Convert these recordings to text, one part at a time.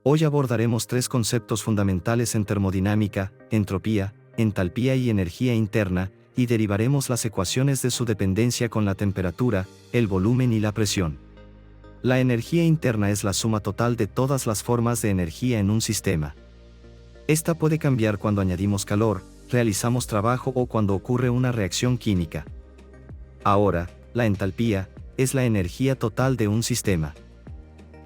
Hoy abordaremos tres conceptos fundamentales en termodinámica: entropía, entalpía y energía interna, y derivaremos las ecuaciones de su dependencia con la temperatura, el volumen y la presión. La energía interna es la suma total de todas las formas de energía en un sistema. Esta puede cambiar cuando añadimos calor, realizamos trabajo o cuando ocurre una reacción química. Ahora, la entalpía es la energía total de un sistema.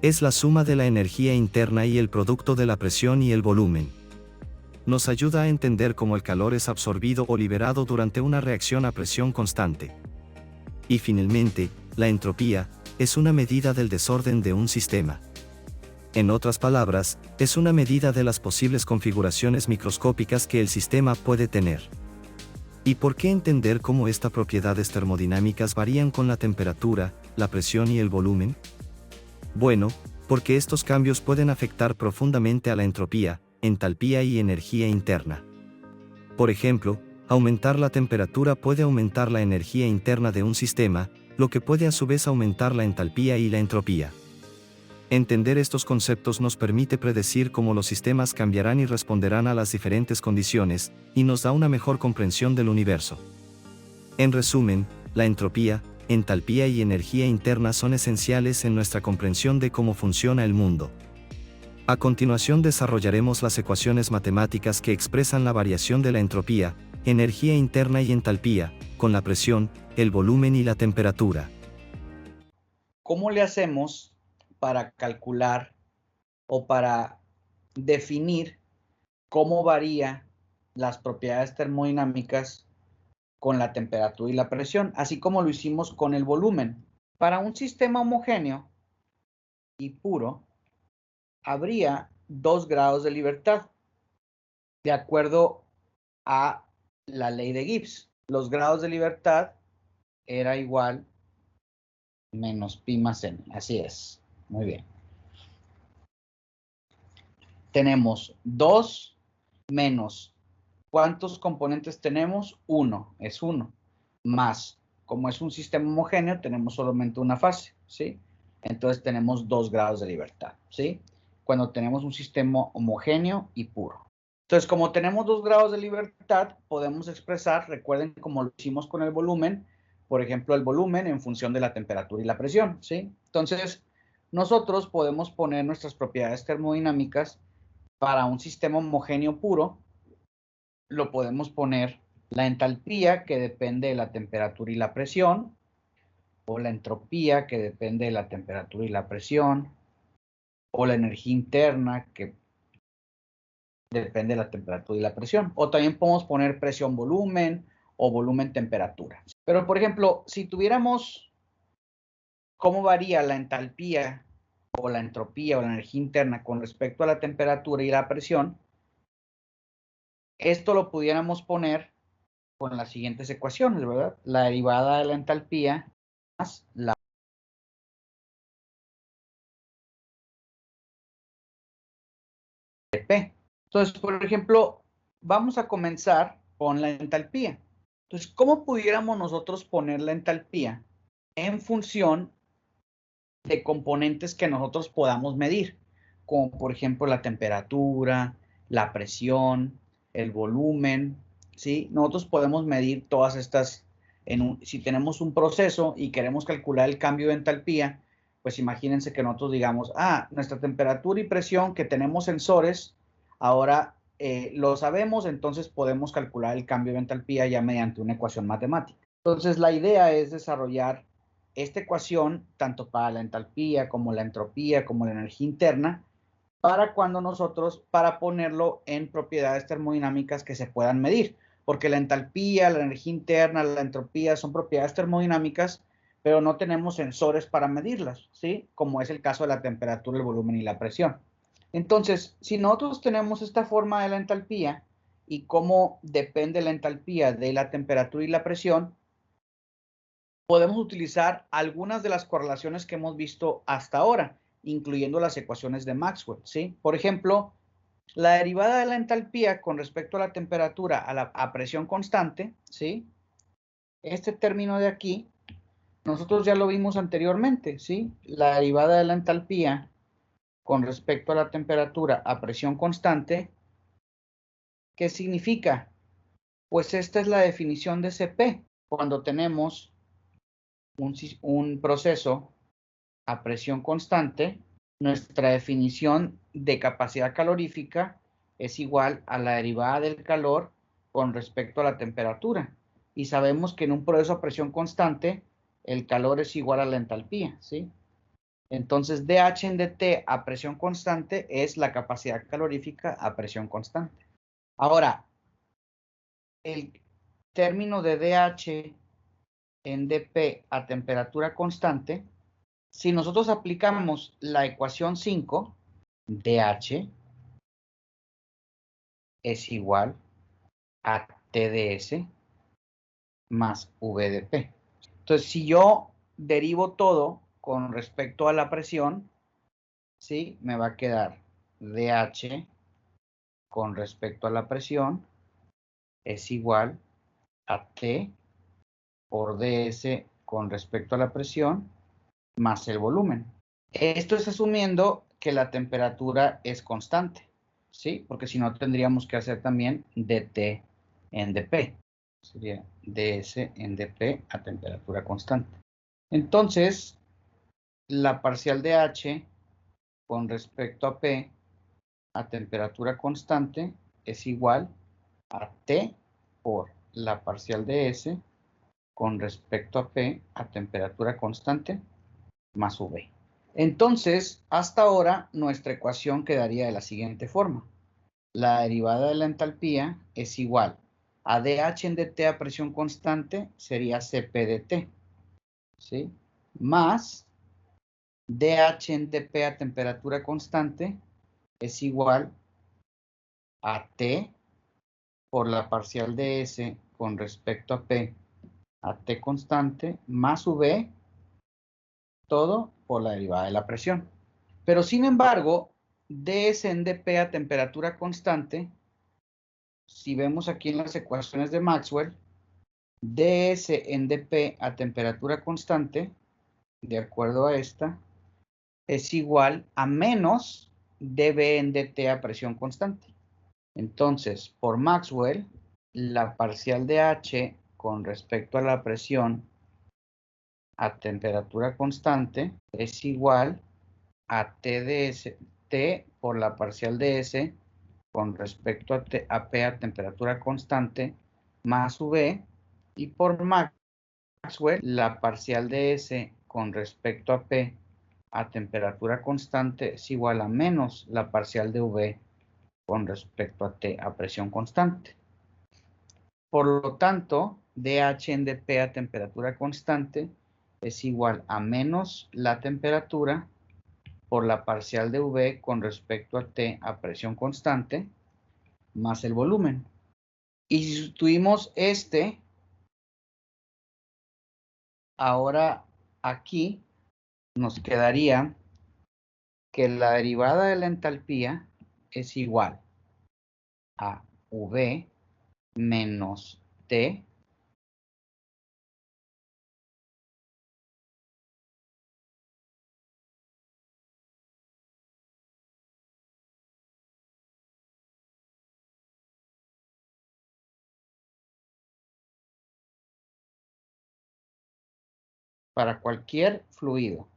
Es la suma de la energía interna y el producto de la presión y el volumen. Nos ayuda a entender cómo el calor es absorbido o liberado durante una reacción a presión constante. Y finalmente, la entropía es una medida del desorden de un sistema. En otras palabras, es una medida de las posibles configuraciones microscópicas que el sistema puede tener. ¿Y por qué entender cómo estas propiedades termodinámicas varían con la temperatura, la presión y el volumen? Bueno, porque estos cambios pueden afectar profundamente a la entropía, entalpía y energía interna. Por ejemplo, aumentar la temperatura puede aumentar la energía interna de un sistema, lo que puede a su vez aumentar la entalpía y la entropía. Entender estos conceptos nos permite predecir cómo los sistemas cambiarán y responderán a las diferentes condiciones, y nos da una mejor comprensión del universo. En resumen, la entropía, entalpía y energía interna son esenciales en nuestra comprensión de cómo funciona el mundo. A continuación desarrollaremos las ecuaciones matemáticas que expresan la variación de la entropía, energía interna y entalpía, con la presión, el volumen y la temperatura. ¿Cómo le hacemos para calcular o para definir cómo varían las propiedades termodinámicas con la temperatura y la presión, así como lo hicimos con el volumen? Para un sistema homogéneo y puro, habría 2 grados de libertad, de acuerdo a la ley de Gibbs. Los grados de libertad era igual menos pi más n, así es. Muy bien. Tenemos 2 menos, ¿cuántos componentes tenemos? 1, es 1. Más, como es un sistema homogéneo, tenemos solamente una fase, ¿sí? Entonces tenemos 2 grados de libertad, ¿sí? Cuando tenemos un sistema homogéneo y puro. Entonces, como tenemos 2 grados de libertad, podemos expresar, recuerden como lo hicimos con el volumen, por ejemplo, el volumen en función de la temperatura y la presión, ¿sí? Entonces, nosotros podemos poner nuestras propiedades termodinámicas para un sistema homogéneo puro. Lo podemos poner la entalpía, que depende de la temperatura y la presión, o la entropía, que depende de la temperatura y la presión, o la energía interna, que depende de la temperatura y la presión. O también podemos poner presión-volumen o volumen-temperatura. Pero, por ejemplo, si tuviéramos cómo varía la entalpía o la entropía o la energía interna con respecto a la temperatura y la presión, esto lo pudiéramos poner con las siguientes ecuaciones, ¿verdad? La derivada de la entalpía más la de P. Entonces, por ejemplo, vamos a comenzar con la entalpía. Entonces, ¿cómo pudiéramos nosotros poner la entalpía en función de componentes que nosotros podamos medir? Como por ejemplo la temperatura, la presión, el volumen, ¿sí? Nosotros podemos medir todas estas, si tenemos un proceso y queremos calcular el cambio de entalpía, pues imagínense que nosotros digamos, nuestra temperatura y presión, que tenemos sensores, ahora lo sabemos, entonces podemos calcular el cambio de entalpía ya mediante una ecuación matemática. Entonces la idea es desarrollar esta ecuación tanto para la entalpía como la entropía como la energía interna, para ponerlo en propiedades termodinámicas que se puedan medir, porque la entalpía, la energía interna, la entropía son propiedades termodinámicas, pero no tenemos sensores para medirlas, ¿sí? Como es el caso de la temperatura, el volumen y la presión. Entonces, si nosotros tenemos esta forma de la entalpía y cómo depende la entalpía de la temperatura y la presión, podemos utilizar algunas de las correlaciones que hemos visto hasta ahora, incluyendo las ecuaciones de Maxwell, ¿sí? Por ejemplo, la derivada de la entalpía con respecto a la temperatura a presión constante, ¿sí? Este término de aquí, nosotros ya lo vimos anteriormente, ¿sí? La derivada de la entalpía con respecto a la temperatura a presión constante. ¿Qué significa? Pues esta es la definición de Cp. Cuando tenemos un proceso a presión constante, nuestra definición de capacidad calorífica es igual a la derivada del calor con respecto a la temperatura. Y sabemos que en un proceso a presión constante, el calor es igual a la entalpía, ¿sí? Entonces, dH en dt a presión constante es la capacidad calorífica a presión constante. Ahora, el término de dH en dP a temperatura constante, si nosotros aplicamos la ecuación 5, dH es igual a TdS más VdP. Entonces, si yo derivo todo con respecto a la presión, ¿sí? Me va a quedar dH con respecto a la presión es igual a T por ds con respecto a la presión más el volumen. Esto es asumiendo que la temperatura es constante, ¿sí? Porque si no tendríamos que hacer también dt en dp. Sería ds en dp a temperatura constante. Entonces, la parcial de h con respecto a p a temperatura constante es igual a t por la parcial de s con respecto a P a temperatura constante más V. Entonces, hasta ahora, nuestra ecuación quedaría de la siguiente forma. La derivada de la entalpía es igual a dH en dt a presión constante, sería Cp dt, ¿sí? Más dH en dP a temperatura constante es igual a T por la parcial de S con respecto a P a T constante más V, todo por la derivada de la presión. Pero sin embargo, ds en dp a temperatura constante, si vemos aquí en las ecuaciones de Maxwell, ds en dp a temperatura constante, de acuerdo a esta, es igual a menos db en dt a presión constante. Entonces, por Maxwell, la parcial de H con respecto a la presión a temperatura constante es igual a T por la parcial de S con respecto a P a temperatura constante más V, y por Maxwell la parcial de S con respecto a P a temperatura constante es igual a menos la parcial de V con respecto a T a presión constante. Por lo tanto, dH en dP a temperatura constante es igual a menos la temperatura por la parcial de V con respecto a T a presión constante más el volumen. Y si sustituimos este, ahora aquí nos quedaría que la derivada de la entalpía es igual a V menos T para cualquier fluido,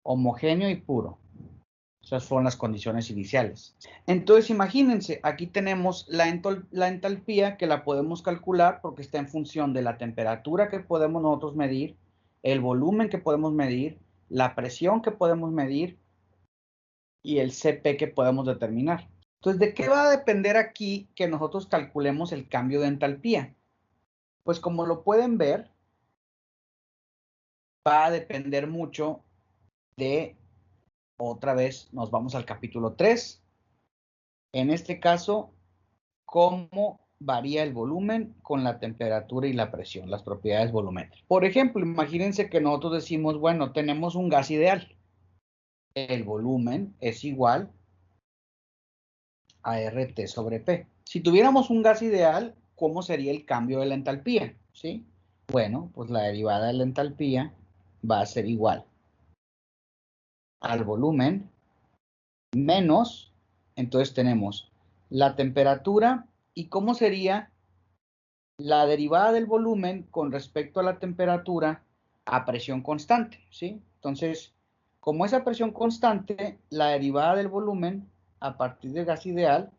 homogéneo y puro. Esas fueron las condiciones iniciales. Entonces, imagínense, aquí tenemos la entalpía que la podemos calcular porque está en función de la temperatura que podemos nosotros medir, el volumen que podemos medir, la presión que podemos medir y el Cp que podemos determinar. Entonces, ¿de qué va a depender aquí que nosotros calculemos el cambio de entalpía? Pues como lo pueden ver, va a depender mucho de, otra vez, nos vamos al capítulo 3. En este caso, cómo varía el volumen con la temperatura y la presión, las propiedades volumétricas. Por ejemplo, imagínense que nosotros decimos, bueno, tenemos un gas ideal. El volumen es igual a RT sobre P. Si tuviéramos un gas ideal, ¿cómo sería el cambio de la entalpía? ¿Sí? Bueno, pues la derivada de la entalpía va a ser igual al volumen menos, entonces tenemos la temperatura y cómo sería la derivada del volumen con respecto a la temperatura a presión constante, ¿sí? Entonces, como esa presión constante, la derivada del volumen a partir del gas ideal,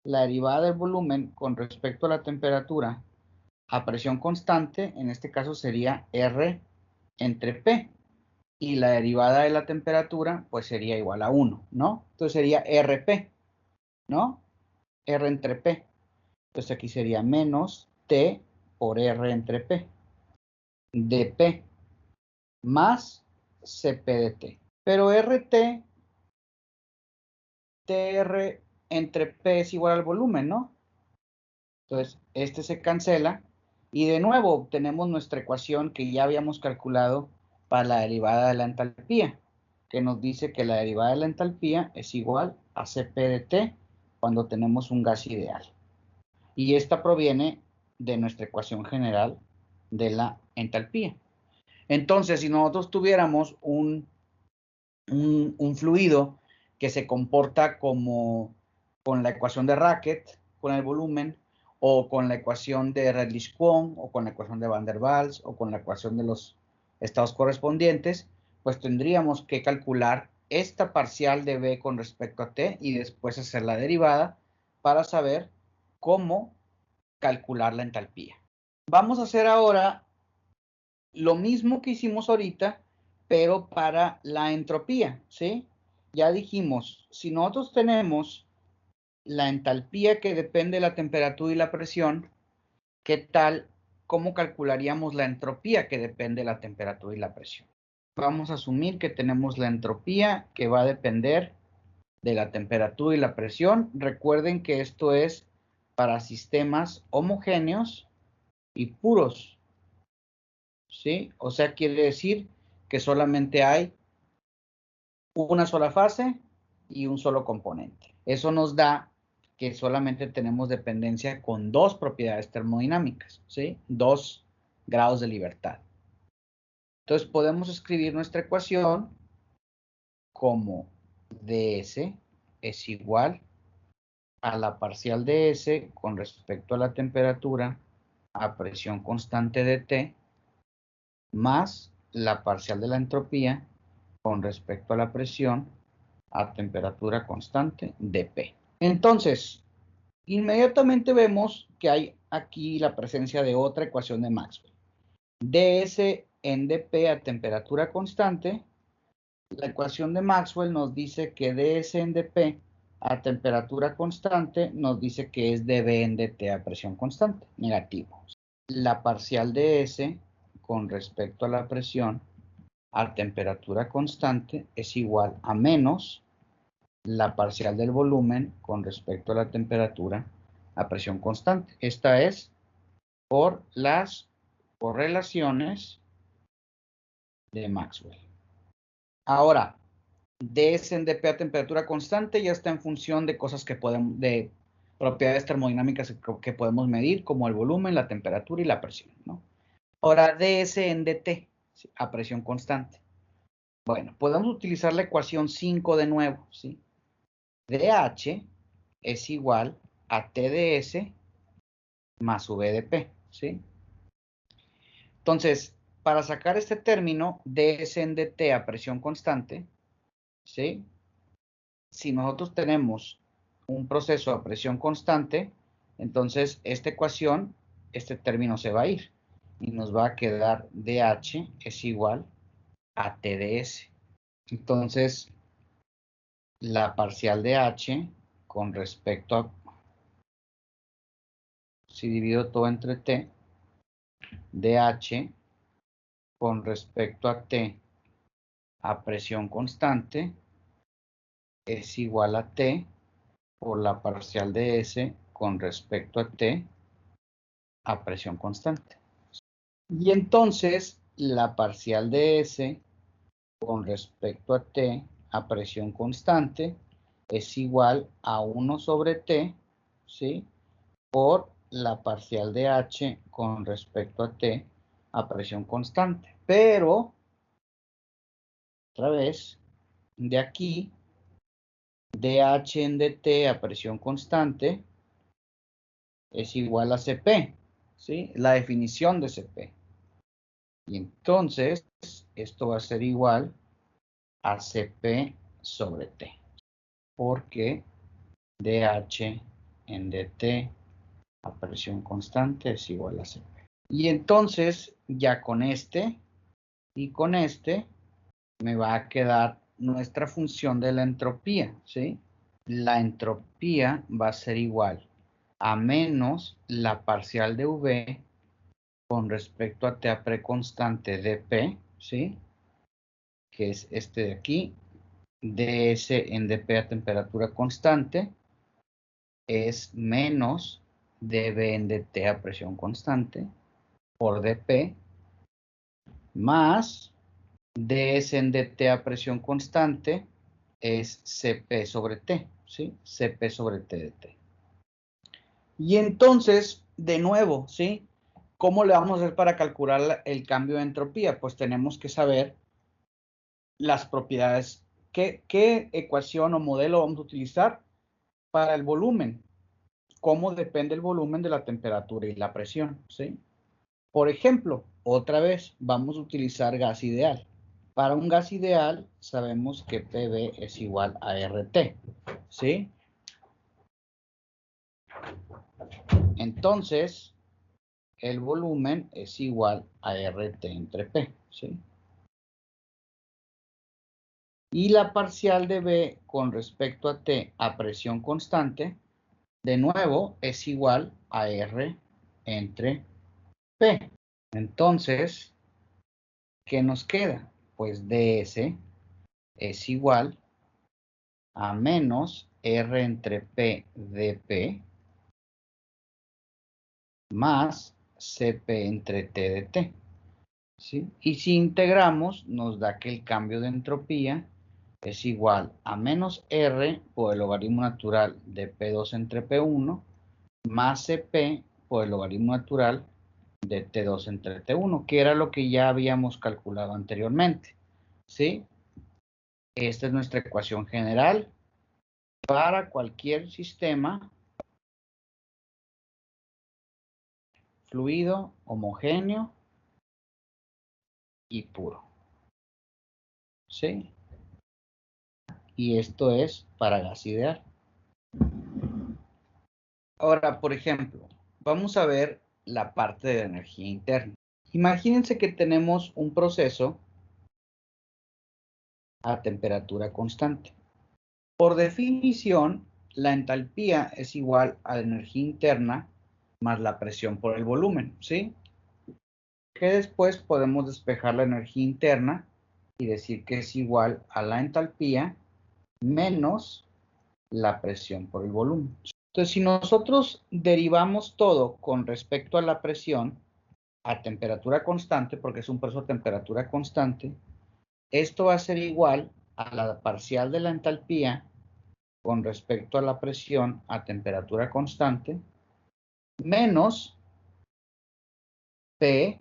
la derivada del volumen con respecto a la temperatura a presión constante, en este caso sería R entre P. Y la derivada de la temperatura, pues sería igual a 1, ¿no? Entonces sería RP, ¿no? R entre P. Entonces aquí sería menos T por R entre P. dP más Cp de T. Pero RT, TR entre P es igual al volumen, ¿no? Entonces, este se cancela. Y de nuevo obtenemos nuestra ecuación que ya habíamos calculado para la derivada de la entalpía, que nos dice que la derivada de la entalpía es igual a Cp de T cuando tenemos un gas ideal. Y esta proviene de nuestra ecuación general de la entalpía. Entonces, si nosotros tuviéramos un fluido que se comporta como con la ecuación de Racket, con el volumen, o con la ecuación de Redlich-Kwon, o con la ecuación de Van der Waals, o con la ecuación de los estados correspondientes, pues tendríamos que calcular esta parcial de B con respecto a T y después hacer la derivada para saber cómo calcular la entalpía. Vamos a hacer ahora lo mismo que hicimos ahorita, pero para la entropía, ¿sí? Ya dijimos, si nosotros tenemos la entalpía que depende de la temperatura y la presión, ¿qué tal? ¿Cómo calcularíamos la entropía que depende de la temperatura y la presión? Vamos a asumir que tenemos la entropía que va a depender de la temperatura y la presión. Recuerden que esto es para sistemas homogéneos y puros, ¿sí? O sea, quiere decir que solamente hay una sola fase y un solo componente. Eso nos da que solamente tenemos dependencia con dos propiedades termodinámicas, ¿sí? 2 grados de libertad. Entonces podemos escribir nuestra ecuación como ds es igual a la parcial de S con respecto a la temperatura a presión constante de T más la parcial de la entropía con respecto a la presión a temperatura constante de P. Entonces, inmediatamente vemos que hay aquí la presencia de otra ecuación de Maxwell. ds en dP a temperatura constante. La ecuación de Maxwell nos dice que ds en dP a temperatura constante nos dice que es dB en dt a presión constante, negativo. La parcial de S con respecto a la presión a temperatura constante es igual a menos la parcial del volumen con respecto a la temperatura a presión constante. Esta es por las correlaciones de Maxwell. Ahora, ds en dP a temperatura constante ya está en función de cosas que podemos, de propiedades termodinámicas que podemos medir, como el volumen, la temperatura y la presión, ¿no? Ahora, ds en dt a presión constante. Bueno, podemos utilizar la ecuación 5 de nuevo, ¿sí? dH es igual a TdS más VdP, ¿sí? Entonces, para sacar este término, ds en dt a presión constante, ¿sí? Si nosotros tenemos un proceso a presión constante, entonces esta ecuación, este término se va a ir y nos va a quedar dH es igual a TdS. Entonces, la parcial de H con respecto a, si divido todo entre T, dH con respecto a T a presión constante es igual a T por la parcial de S con respecto a T a presión constante. Y entonces la parcial de S con respecto a T a presión constante es igual a 1 sobre T, ¿sí? Por la parcial de H con respecto a T a presión constante. Pero, otra vez, de aquí dH en dt a presión constante es igual a Cp, ¿sí? La definición de Cp. Y entonces, esto va a ser igual a Cp sobre T, porque dH en dt a presión constante es igual a Cp. Y entonces, ya con este y con este, me va a quedar nuestra función de la entropía, ¿sí? La entropía va a ser igual a menos la parcial de V con respecto a T preconstante dP, ¿sí? Que es este de aquí, ds en dP a temperatura constante, es menos dB en dt a presión constante por dP, más ds en dt a presión constante es Cp sobre T, ¿sí? Cp sobre T de T. Y entonces, de nuevo, ¿sí? ¿Cómo le vamos a hacer para calcular el cambio de entropía? Pues tenemos que saber las propiedades. ¿Qué ecuación o modelo vamos a utilizar para el volumen? ¿Cómo depende el volumen de la temperatura y la presión? ¿Sí? Por ejemplo, otra vez, vamos a utilizar gas ideal. Para un gas ideal, sabemos que PV es igual a RT, ¿sí? Entonces, el volumen es igual a RT entre P, ¿sí? Y la parcial de B con respecto a T a presión constante, de nuevo, es igual a R entre P. Entonces, ¿qué nos queda? Pues ds es igual a menos R entre P dP más Cp entre T de T, ¿sí? Y si integramos, nos da que el cambio de entropía es igual a menos R por el logaritmo natural de P2 entre P1 más Cp por el logaritmo natural de T2 entre T1, que era lo que ya habíamos calculado anteriormente, ¿sí? Esta es nuestra ecuación general para cualquier sistema fluido, homogéneo y puro, ¿sí? Y esto es para gas ideal. Ahora, por ejemplo, vamos a ver la parte de energía interna. Imagínense que tenemos un proceso a temperatura constante. Por definición, la entalpía es igual a la energía interna más la presión por el volumen, ¿sí? Que después podemos despejar la energía interna y decir que es igual a la entalpía menos la presión por el volumen. Entonces, si nosotros derivamos todo con respecto a la presión a temperatura constante, porque es un proceso a temperatura constante, esto va a ser igual a la parcial de la entalpía con respecto a la presión a temperatura constante, menos P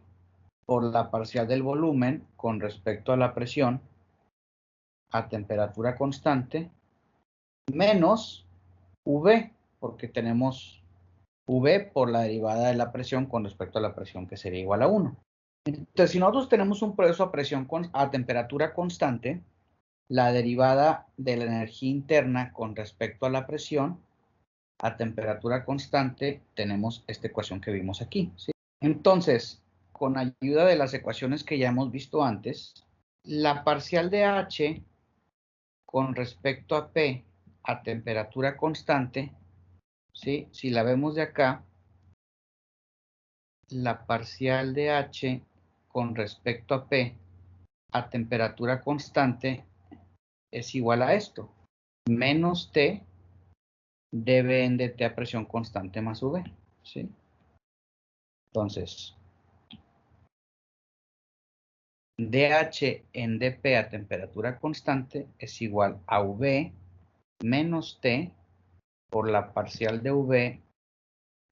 por la parcial del volumen con respecto a la presión a temperatura constante, menos V, porque tenemos V por la derivada de la presión con respecto a la presión, que sería igual a 1. Entonces, si nosotros tenemos un proceso a temperatura constante, la derivada de la energía interna con respecto a la presión a temperatura constante, tenemos esta ecuación que vimos aquí, ¿sí? Entonces, con ayuda de las ecuaciones que ya hemos visto antes, la parcial de H con respecto a P a temperatura constante, ¿sí? Si la vemos de acá, la parcial de H con respecto a P a temperatura constante es igual a esto, menos T dB en dt a presión constante más V, ¿sí? Entonces, dH en dP a temperatura constante es igual a V menos T por la parcial de V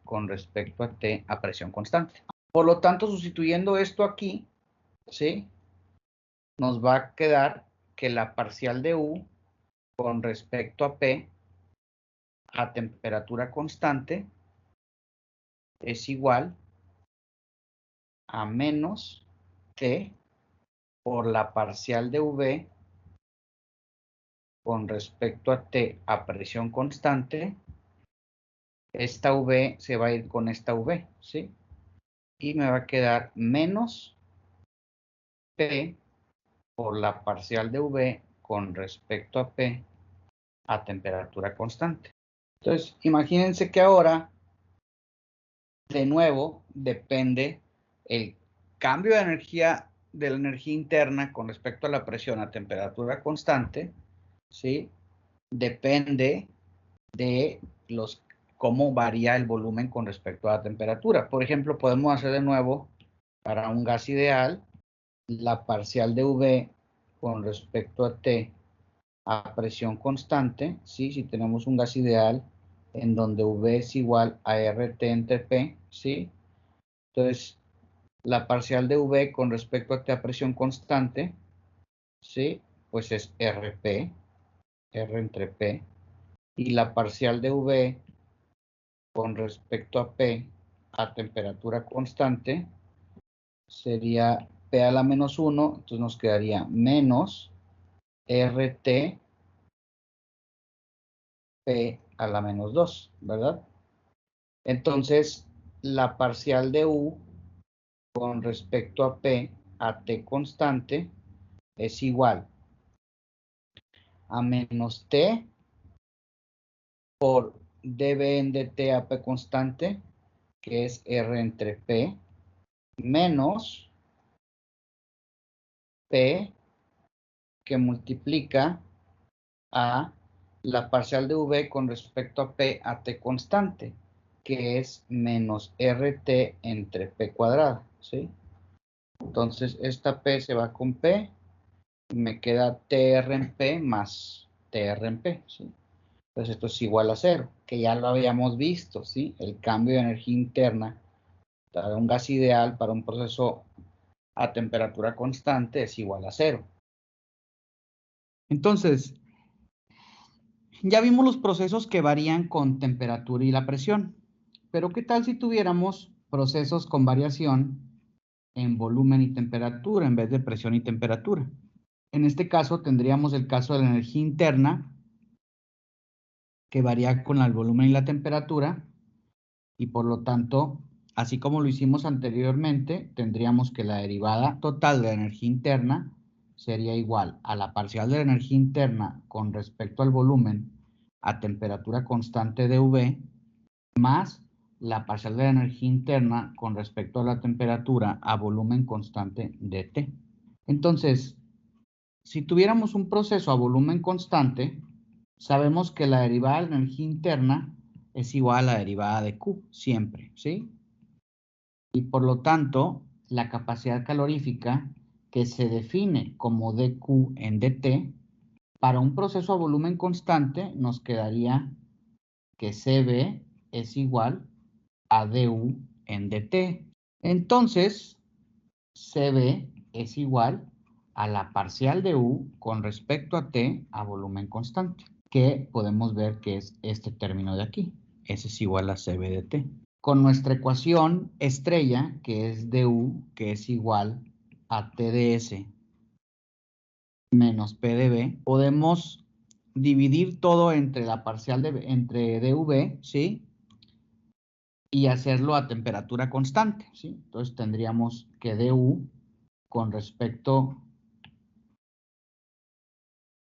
con respecto a T a presión constante. Por lo tanto, sustituyendo esto aquí, ¿sí? Nos va a quedar que la parcial de U con respecto a P a temperatura constante es igual a menos T por la parcial de V con respecto a T a presión constante. Esta V se va a ir con esta V, ¿sí? Y me va a quedar menos P por la parcial de V con respecto a P a temperatura constante. Entonces, imagínense que ahora, de nuevo, depende el cambio de la energía interna con respecto a la presión a temperatura constante, ¿sí? Depende de cómo varía el volumen con respecto a la temperatura. Por ejemplo, podemos hacer de nuevo para un gas ideal la parcial de V con respecto a T a presión constante, ¿sí? Si tenemos un gas ideal en donde V es igual a RT entre P, ¿sí? Entonces, la parcial de V con respecto a T a presión constante, ¿sí? Pues es RP, R entre P. Y la parcial de V con respecto a P a temperatura constante sería P a la menos 1, entonces nos quedaría menos RT P a la menos 2, ¿verdad? Entonces, la parcial de U con respecto a P a T constante es igual a menos T por dB en dt a P constante, que es R entre P, menos P que multiplica a la parcial de V con respecto a P a T constante, que es menos RT entre P cuadrada, ¿sí? Entonces, esta P se va con P, y me queda TR en P más TR en P, ¿sí? Entonces, esto es igual a 0, que ya lo habíamos visto, ¿sí? El cambio de energía interna para un gas ideal, para un proceso a temperatura constante, es igual a 0. Entonces, ya vimos los procesos que varían con temperatura y la presión, pero ¿qué tal si tuviéramos procesos con variación en volumen y temperatura en vez de presión y temperatura? En este caso tendríamos el caso de la energía interna que varía con el volumen y la temperatura y por lo tanto, así como lo hicimos anteriormente, tendríamos que la derivada total de la energía interna sería igual a la parcial de la energía interna con respecto al volumen a temperatura constante de V más la parcial de la energía interna con respecto a la temperatura a volumen constante de T. Entonces, si tuviéramos un proceso a volumen constante, sabemos que la derivada de la energía interna es igual a la derivada de Q, siempre, ¿sí? Y por lo tanto, la capacidad calorífica que se define como dQ en dt, para un proceso a volumen constante nos quedaría que CB es igual a du en dt. Entonces, CB es igual a la parcial de U con respecto a T a volumen constante, que podemos ver que es este término de aquí. Ese es igual a CB de T. Con nuestra ecuación estrella, que es du, que es igual a T de S menos P de B, podemos dividir todo entre la parcial entre dV, ¿sí? Y hacerlo a temperatura constante, ¿sí? Entonces tendríamos que du con respecto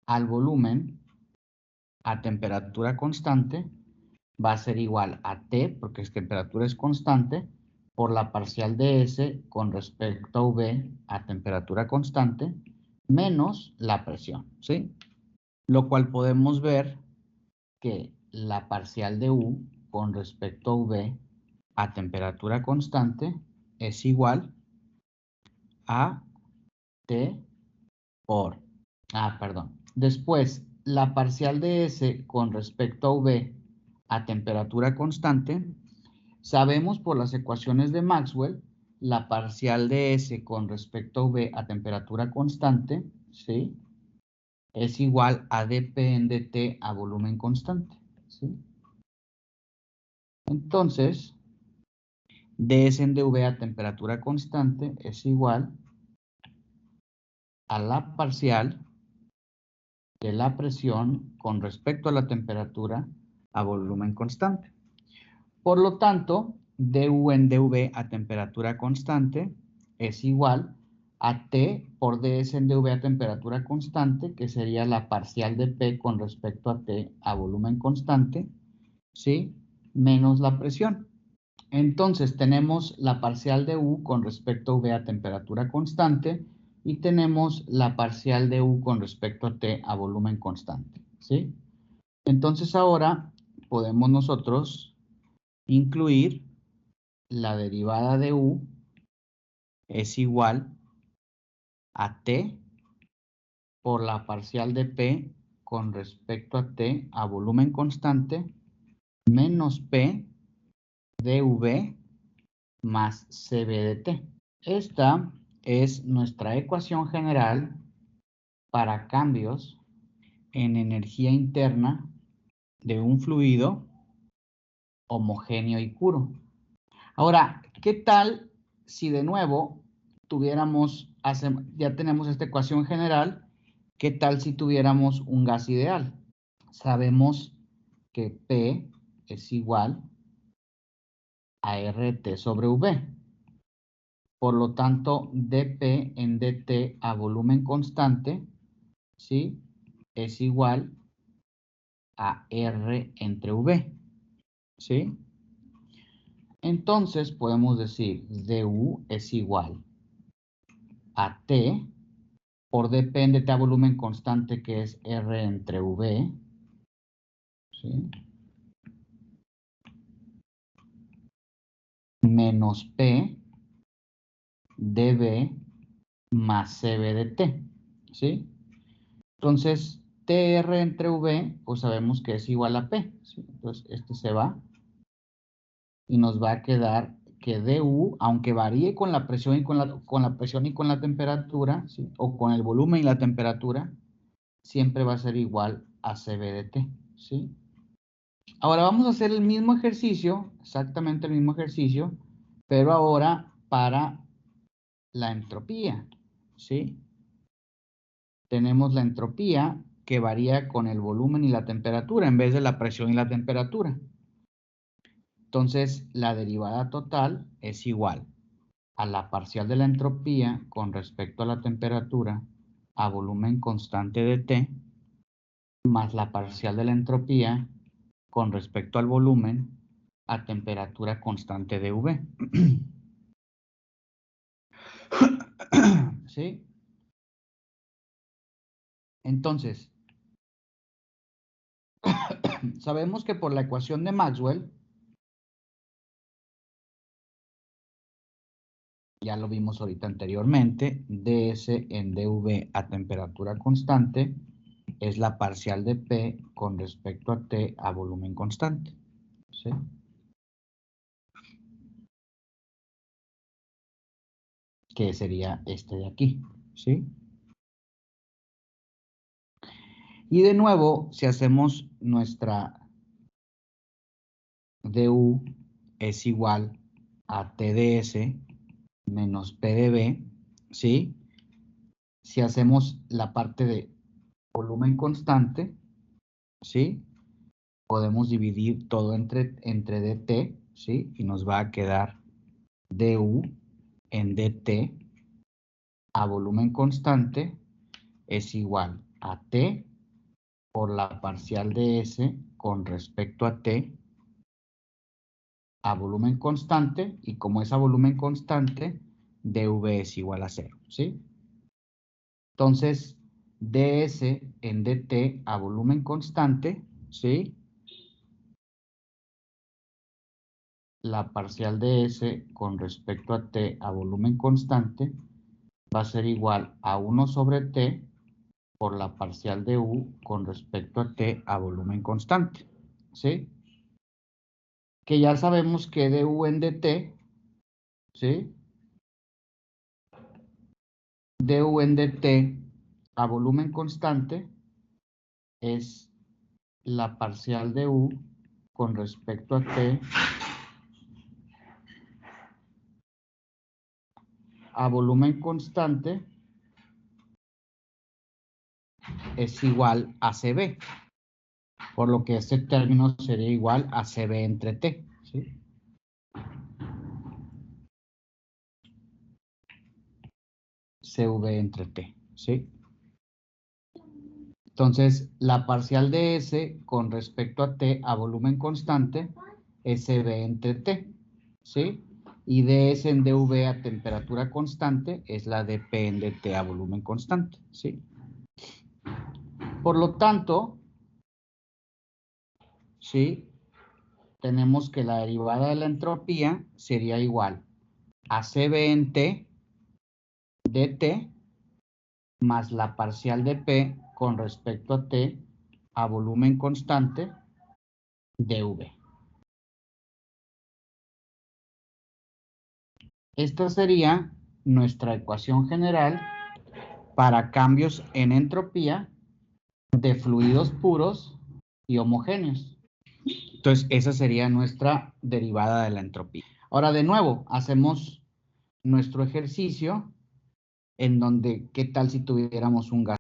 al volumen a temperatura constante va a ser igual a T, porque es temperatura es constante, por la parcial de S con respecto a V a temperatura constante, menos la presión, ¿sí? Lo cual podemos ver que la parcial de U con respecto a V a temperatura constante es igual a T por... perdón. Después, la parcial de S con respecto a V a temperatura constante, sabemos por las ecuaciones de Maxwell, la parcial de S con respecto a V a temperatura constante, ¿sí? es igual a dP en dt a volumen constante, ¿sí? Entonces, ds en dv a temperatura constante es igual a la parcial de la presión con respecto a la temperatura a volumen constante. Por lo tanto, du en dv a temperatura constante es igual a T por ds en dv a temperatura constante, que sería la parcial de P con respecto a T a volumen constante, ¿sí? Menos la presión. Entonces, tenemos la parcial de U con respecto a V a temperatura constante y tenemos la parcial de U con respecto a T a volumen constante, ¿sí? Entonces, ahora podemos nosotros incluir la derivada de U es igual a T por la parcial de P con respecto a T a volumen constante menos P dV más CB de T. Esta es nuestra ecuación general para cambios en energía interna de un fluido homogéneo y puro. Ahora, ¿qué tal si de nuevo ya tenemos esta ecuación general, qué tal si tuviéramos un gas ideal? Sabemos que P es igual a RT sobre V. Por lo tanto, dP en dt a volumen constante, ¿sí? Es igual a R entre V, ¿sí? Entonces, podemos decir du es igual a T por dP en dt a volumen constante, que es R entre V, ¿sí? Menos P dB más CB de T, ¿sí? Entonces, TR entre V, pues sabemos que es igual a P, ¿sí? Entonces, este se va y nos va a quedar que du, aunque varíe con la presión y con la presión y con la temperatura, ¿sí? O con el volumen y la temperatura, siempre va a ser igual a CB de T, ¿sí? Ahora vamos a hacer el mismo ejercicio, exactamente el mismo ejercicio, pero ahora para la entropía, ¿sí? Tenemos la entropía que varía con el volumen y la temperatura en vez de la presión y la temperatura. Entonces, la derivada total es igual a la parcial de la entropía con respecto a la temperatura a volumen constante de T, más la parcial de la entropía con respecto al volumen a temperatura constante de V. ¿Sí? Entonces, sabemos que por la ecuación de Maxwell, ya lo vimos ahorita anteriormente, ds en dv a temperatura constante es la parcial de P con respecto a T a volumen constante, ¿sí? Que sería este de aquí, ¿sí? Y de nuevo, si hacemos nuestra du es igual a TDS menos PdV, ¿sí? Si hacemos la parte de volumen constante, ¿sí? Podemos dividir todo entre dt, ¿sí? Y nos va a quedar du en dt a volumen constante es igual a t por la parcial de s con respecto a t a volumen constante, y como es a volumen constante, dv es igual a 0, ¿sí? Entonces, ds en dt a volumen constante, ¿sí? La parcial de S con respecto a T a volumen constante va a ser igual a 1 sobre T por la parcial de U con respecto a T a volumen constante, ¿sí? Que ya sabemos que du en dt, ¿sí? Du en dt a volumen constante es la parcial de U con respecto a T a volumen constante es igual a CB, por lo que este término sería igual a CB entre T, ¿sí? CV entre T, ¿sí? Entonces, la parcial de S con respecto a T a volumen constante es CB entre T, ¿sí? Y ds en dV a temperatura constante es la de P en dt a volumen constante, ¿sí? Por lo tanto, ¿sí? Tenemos que la derivada de la entropía sería igual a CB en T dt más la parcial de P con respecto a T a volumen constante dV. Esta sería nuestra ecuación general para cambios en entropía de fluidos puros y homogéneos. Entonces, esa sería nuestra derivada de la entropía. Ahora, de nuevo, hacemos nuestro ejercicio en donde, ¿qué tal si tuviéramos un gas?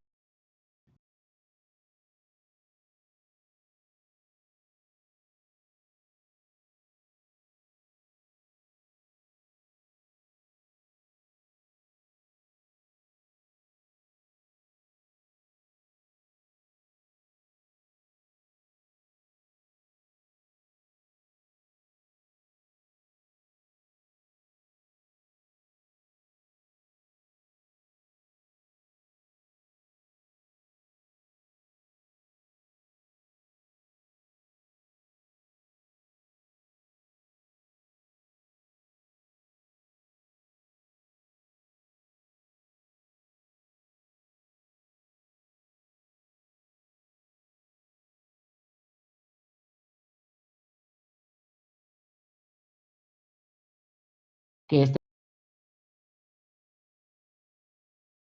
Que